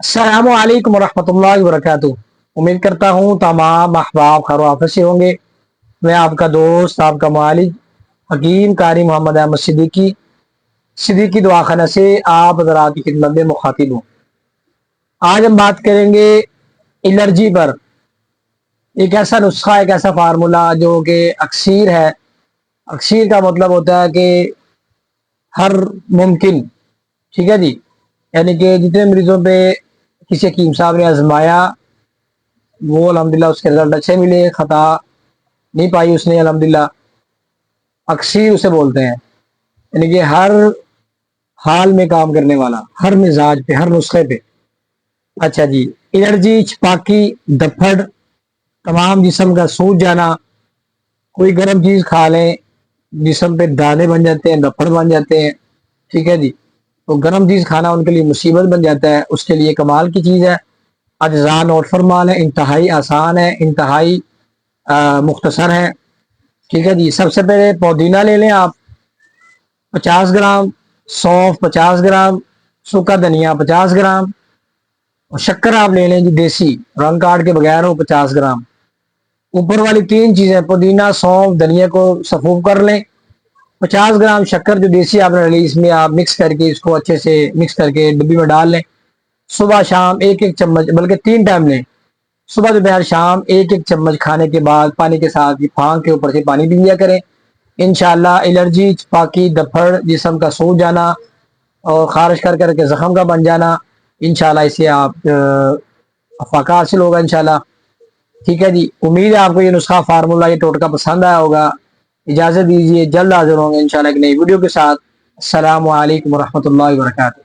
السلام علیکم ورحمۃ اللہ وبرکاتہ۔ امید کرتا ہوں تمام احباب خیر و عافیت سے ہوں گے۔ میں آپ کا دوست، آپ کا معالج حکیم قاری محمد احمد صدیقی دعاخانہ سے آپ حضرات کی خدمت میں مخاطب ہوں۔ آج ہم بات کریں گے الرجی پر۔ ایک ایسا نسخہ، ایک ایسا فارمولہ جو کہ اکثیر ہے۔ اکثیر کا مطلب ہوتا ہے کہ ہر ممکن، ٹھیک ہے جی، یعنی کہ جتنے مریضوں پہ کسی حکیم صاحب نے آزمایا وہ الحمدللہ اس کے رزلٹ اچھے ملے، خطا نہیں پائی اس نے الحمدللہ۔ اکثیر اسے بولتے ہیں، یعنی کہ ہر حال میں کام کرنے والا، ہر مزاج پہ، ہر نسخے پہ۔ اچھا جی، الرجی، چھپاکی، دپھڑ، تمام جسم کا سوج جانا، کوئی گرم چیز کھا لیں جسم پہ دانے بن جاتے ہیں، دپھڑ بن جاتے ہیں، ٹھیک ہے جی۔ تو گرم چیز کھانا ان کے لیے مصیبت بن جاتا ہے، اس کے لیے کمال کی چیز ہے۔ اجزاء نوٹ فرمان ہے، انتہائی آسان ہے، انتہائی مختصر ہے، ٹھیک ہے جی۔ سب سے پہلے پودینہ لے لیں آپ 50 گرام، سونف 50 گرام، سوکھا دھنیا 50 گرام، اور شکر آپ لے لیں جی دیسی، رنگ کاٹ کے بغیر ہو 50 گرام۔ اوپر والی تین چیزیں پودینہ، سونف، دھنیا کو سفوف کر لیں۔ 50 گرام شکر جو دیسی آپ نے لی، اس میں آپ مکس کر کے اس کو اچھے سے مکس کر کے ڈبی میں ڈال لیں۔ صبح شام ایک ایک چمچ، بلکہ 3 ٹائم لیں، صبح دوپہر شام ایک ایک چمچ کھانے کے بعد پانی کے ساتھ پھانک کے اوپر سے پانی پی لیا کریں۔ انشاءاللہ الرجی، چھپاکی، دپھڑ، جسم کا سوج جانا اور خارش کر کر کے زخم کا بن جانا، انشاءاللہ اسے آپ افاقہ حاصل ہوگا انشاءاللہ، ٹھیک ہے جی۔ امید ہے آپ کو یہ نسخہ، فارمولہ، یہ ٹوٹکا پسند آیا ہوگا۔ اجازت دیجیے، جلد حاضر ہوں گے انشاءاللہ ایک نئی ویڈیو کے ساتھ۔ السلام علیکم ورحمۃ اللہ وبرکاتہ۔